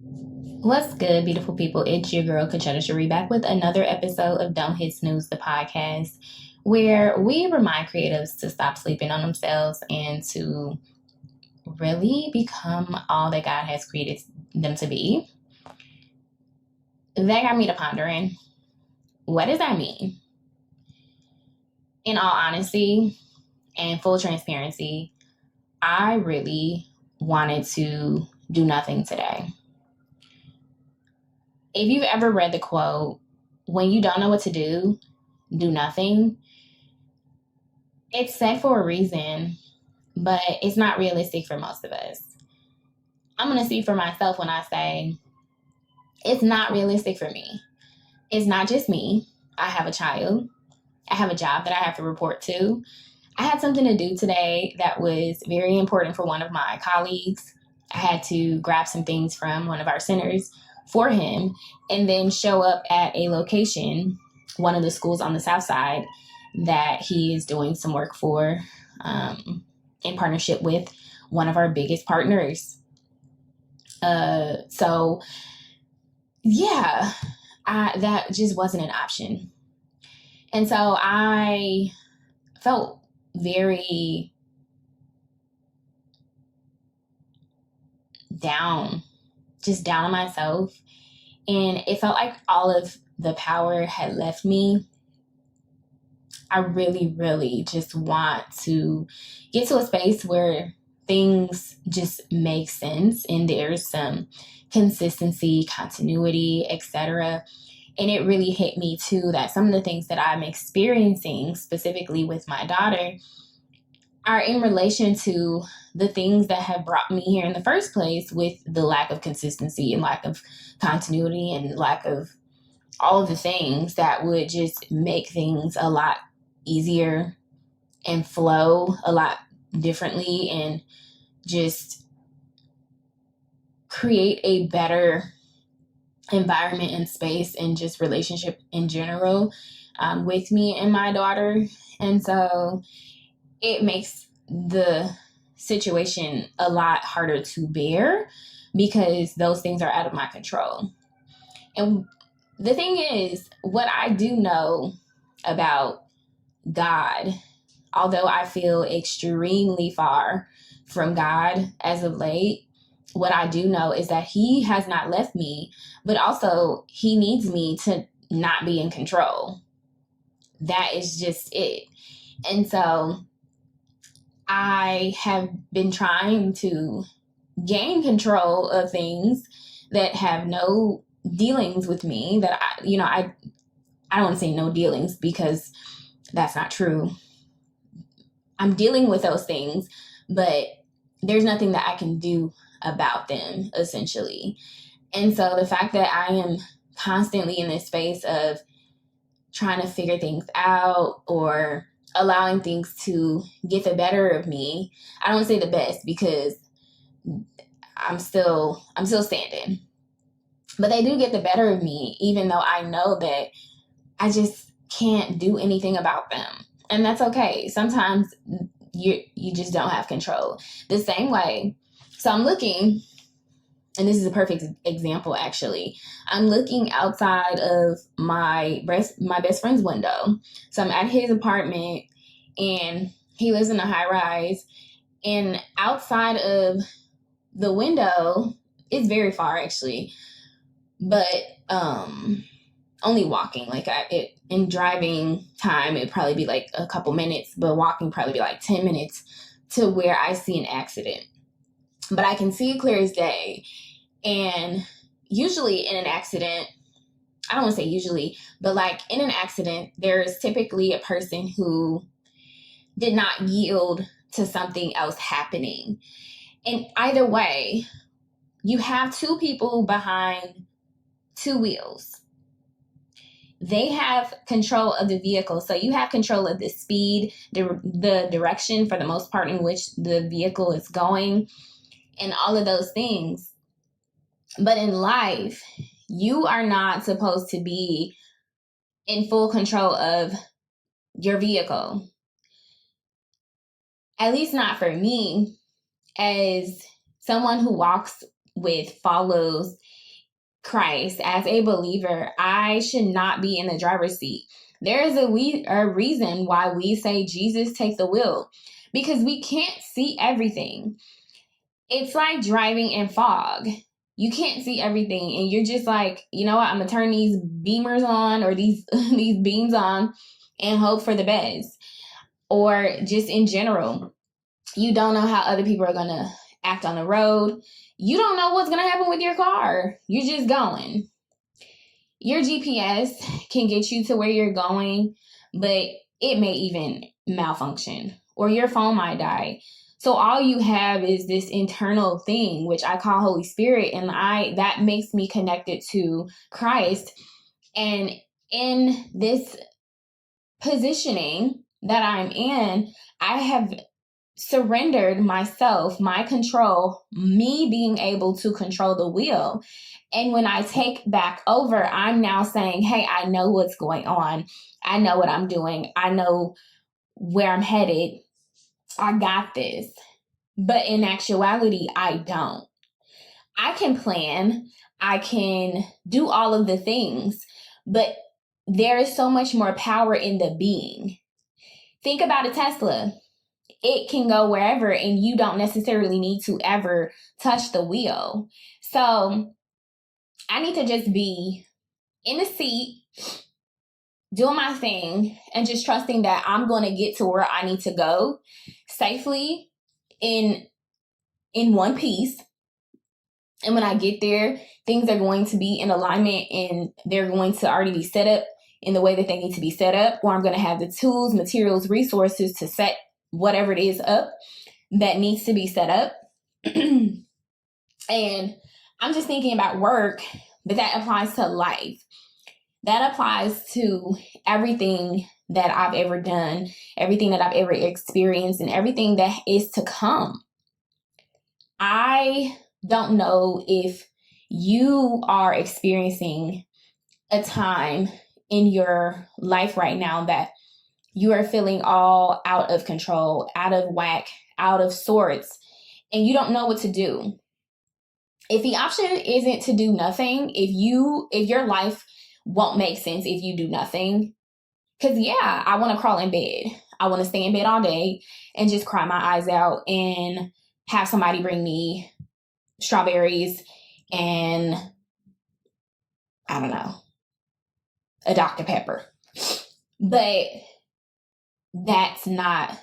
What's good, beautiful people? It's your girl, Kachetta Cherie, back with another episode of Don't Hit Snooze, the podcast, where we remind creatives to stop sleeping on themselves and to really become all that God has created them to be. That got me to pondering, what does that mean? In all honesty and full transparency, I really wanted to do nothing today. If you've ever read the quote, when you don't know what to do nothing, it's said for a reason, but it's not realistic for most of us. I'm going to speak for myself when I say it's not realistic for me. It's not just me. I have a child. I have a job that I have to report to. I had something to do today that was very important for one of my colleagues. I had to grab some things from one of our centers for him and then show up at a location, one of the schools on the south side, that he is doing some work for in partnership with one of our biggest partners. So yeah, that just wasn't an option. And so I felt very down, just down on myself. And it felt like all of the power had left me. I really, really just want to get to a space where things just make sense and there's some consistency, continuity, etc. And it really hit me too that some of the things that I'm experiencing specifically with my daughter are in relation to the things that have brought me here in the first place, with the lack of consistency and lack of continuity and lack of all of the things that would just make things a lot easier and flow a lot differently and just create a better environment and space and just relationship in general with me and my daughter. And so it makes the situation a lot harder to bear because those things are out of my control. And the thing is, what I do know about God, although I feel extremely far from God as of late, what I do know is that He has not left me, but also He needs me to not be in control. That is just it. And so I have been trying to gain control of things that have no dealings with me, that I don't want to say no dealings because that's not true. I'm dealing with those things, but there's nothing that I can do about them, essentially. And so the fact that I am constantly in this space of trying to figure things out or allowing things to get the better of me, I don't want to say the best because I'm still standing, but they do get the better of me, even though I know that I just can't do anything about them. And that's okay. Sometimes you just don't have control. The same way. So I'm looking, and this is a perfect example actually. I'm looking outside of my best friend's window. So I'm at his apartment and he lives in a high rise, and outside of the window, it's very far actually, but only walking, in driving time it'd probably be like a couple minutes, but walking probably be like 10 minutes to where I see an accident. But I can see it clear as day. And usually in an accident, I don't want to say usually, but like in an accident, there's typically a person who did not yield to something else happening. And either way, you have two people behind two wheels. They have control of the vehicle. So you have control of the speed, the direction for the most part in which the vehicle is going, and all of those things. But in life, you are not supposed to be in full control of your vehicle. At least not for me, as someone who walks with follows Christ, as a believer, I should not be in the driver's seat. There is a reason why we say Jesus take the wheel, because we can't see everything. It's like driving in fog. You can't see everything, and you're just like, you know what, I'm gonna turn these beamers on, or these these beams on, and hope for the best. Or just in general, you don't know how other people are gonna act on the road. You don't know what's gonna happen with your car. You're just going. Your GPS can get you to where you're going, but it may even malfunction, or your phone might die. So all you have is this internal thing, which I call Holy Spirit, and that makes me connected to Christ. And in this positioning that I'm in, I have surrendered myself, my control, me being able to control the wheel. And when I take back over, I'm now saying, hey, I know what's going on. I know what I'm doing. I know where I'm headed. I got this. But in actuality, I don't. I can plan. I can do all of the things, but there is so much more power in the being. Think about a Tesla. It can go wherever, and you don't necessarily need to ever touch the wheel. So I need to just be in the seat, doing my thing, and just trusting that I'm going to get to where I need to go safely in one piece. And when I get there, things are going to be in alignment, and they're going to already be set up in the way that they need to be set up, or I'm going to have the tools, materials, resources to set whatever it is up that needs to be set up. And I'm just thinking about work, but that applies to life. That applies to everything that I've ever done, everything that I've ever experienced, and everything that is to come. I don't know if you are experiencing a time in your life right now that you are feeling all out of control, out of whack, out of sorts, and you don't know what to do. If the option isn't to do nothing, if your life won't make sense if you do nothing, because I want to crawl in bed. I want to stay in bed all day and just cry my eyes out and have somebody bring me strawberries and, I don't know, a Dr. Pepper. But that's not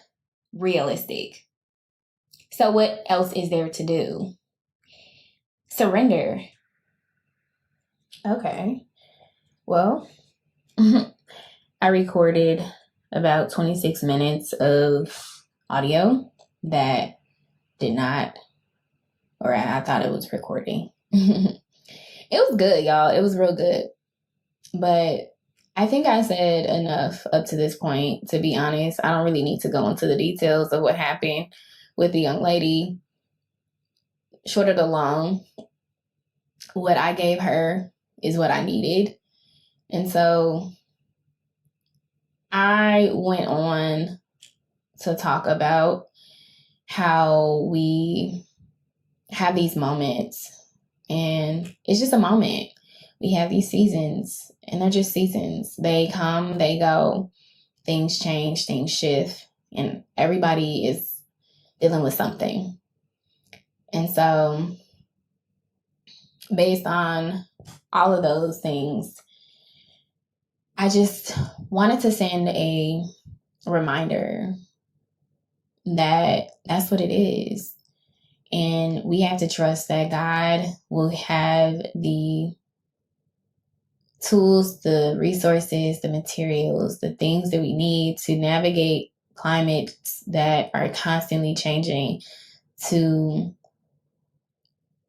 realistic. So what else is there to do? Surrender. Okay. Well, I recorded about 26 minutes of audio that did not, or I thought it was recording. It was good, y'all. It was real good. But I think I said enough up to this point, to be honest. I don't really need to go into the details of what happened with the young lady. Short of the long, what I gave her is what I needed. And so I went on to talk about how we have these moments, and it's just a moment. We have these seasons, and they're just seasons. They come, they go, things change, things shift, and everybody is dealing with something. And so based on all of those things, I just wanted to send a reminder that that's what it is. And we have to trust that God will have the tools, the resources, the materials, the things that we need to navigate climates that are constantly changing, to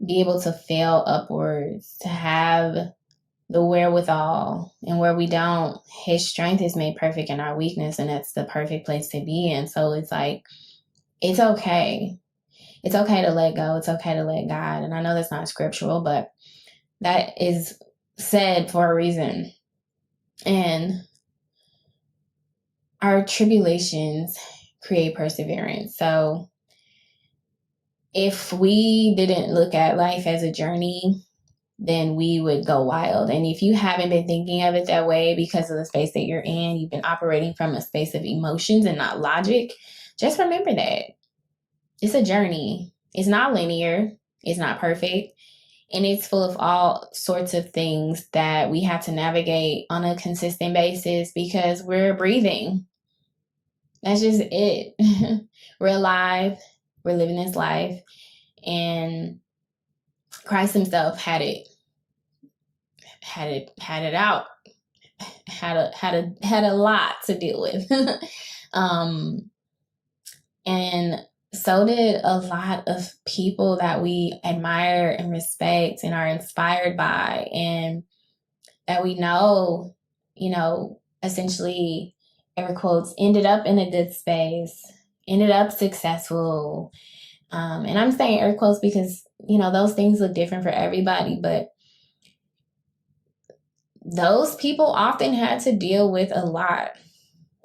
be able to fail upwards, to have the wherewithal. And where we don't, his strength is made perfect in our weakness, and that's the perfect place to be in. So it's like, it's okay. It's okay to let go. It's okay to let God. And I know that's not scriptural, but that is said for a reason. And our tribulations create perseverance. So if we didn't look at life as a journey, then we would go wild. And if you haven't been thinking of it that way because of the space that you're in, you've been operating from a space of emotions and not logic, just remember that it's a journey. It's not linear. It's not perfect. And it's full of all sorts of things that we have to navigate on a consistent basis because we're breathing. That's just it. We're alive. We're living this life. And Christ himself had it out. Had a lot to deal with. And so did a lot of people that we admire and respect and are inspired by, and that we know, essentially, air quotes, ended up in a good space, ended up successful. And I'm saying air quotes because, those things look different for everybody, but those people often had to deal with a lot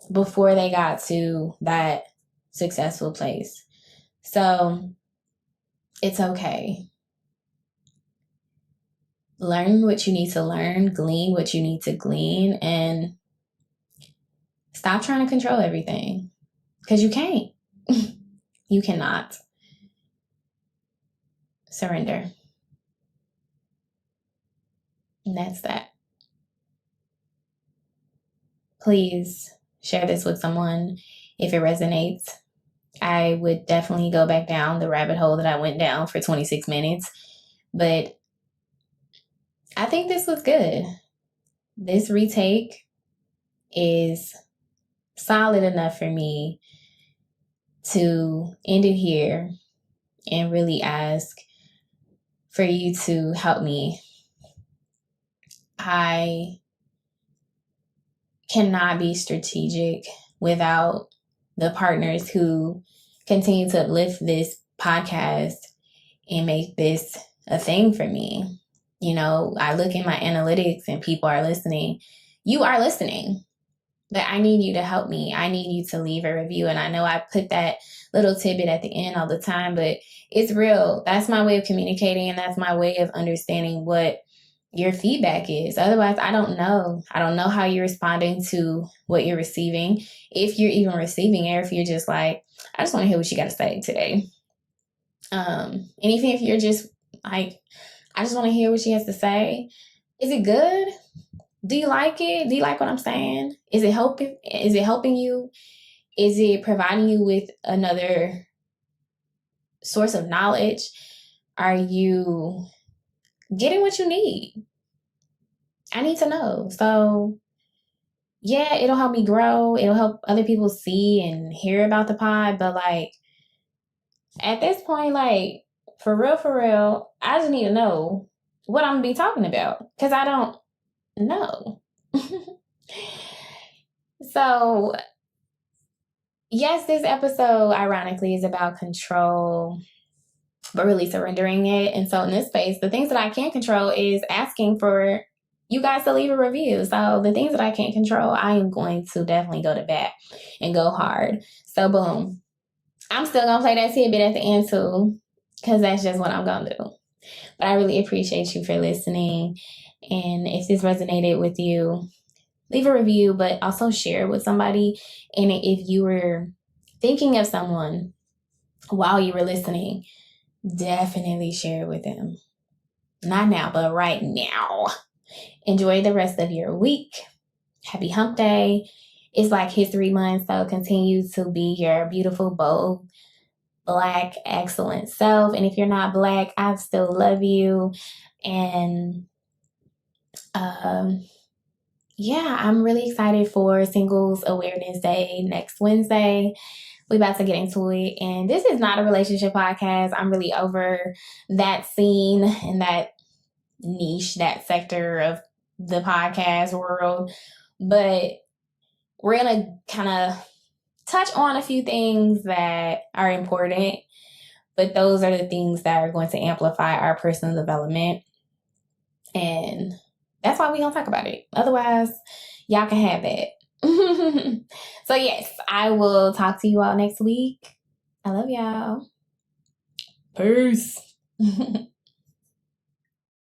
before they got to that successful place. So it's okay. Learn what you need to learn, glean what you need to glean, and stop trying to control everything because you can't. You cannot. Surrender. And that's that. Please share this with someone if it resonates. I would definitely go back down the rabbit hole that I went down for 26 minutes. But I think this was good. This retake is solid enough for me to end it here and really ask for you to help me. I cannot be strategic without the partners who continue to uplift this podcast and make this a thing for me. I look in my analytics and people are listening. You are listening, but I need you to help me. I need you to leave a review. And I know I put that little tidbit at the end all the time, but it's real. That's my way of communicating, and that's my way of understanding what your feedback is. Otherwise, I don't know. I don't know how you're responding to what you're receiving. If you're even receiving it, or if you're just like, I just want to hear what you got to say today. And even if you're just like, I just want to hear what she has to say. Is it good? Do you like it? Do you like what I'm saying? Is it helping? Is it helping you? Is it providing you with another source of knowledge? Are you getting what you need? I need to know. So yeah, it'll help me grow. It'll help other people see and hear about the pod. But at this point, for real, I just need to know what I'm going to be talking about because I don't know. So yes, this episode ironically is about control, but really surrendering it. And so in this space, the things that I can control is asking for you guys to leave a review. So the things that I can't control, I am going to definitely go to bat and go hard. So boom. I'm still going to play that tidbit at the end too, because that's just what I'm going to do. But I really appreciate you for listening. And if this resonated with you, leave a review, but also share it with somebody. And if you were thinking of someone while you were listening, definitely share it with them. Not now, but right now. Enjoy the rest of your week. Happy hump day. It's Black History Month, so continue to be your beautiful, bold, Black, excellent self. And if you're not Black, I still love you. And yeah, I'm really excited for Singles Awareness Day next Wednesday. We're about to get into it. And this is not a relationship podcast. I'm really over that scene and that niche, that sector of the podcast world. But we're going to kind of touch on a few things that are important. But those are the things that are going to amplify our personal development. And that's why we're going to talk about it. Otherwise, y'all can have that. So yes, I will talk to you all next week. I love y'all. Peace.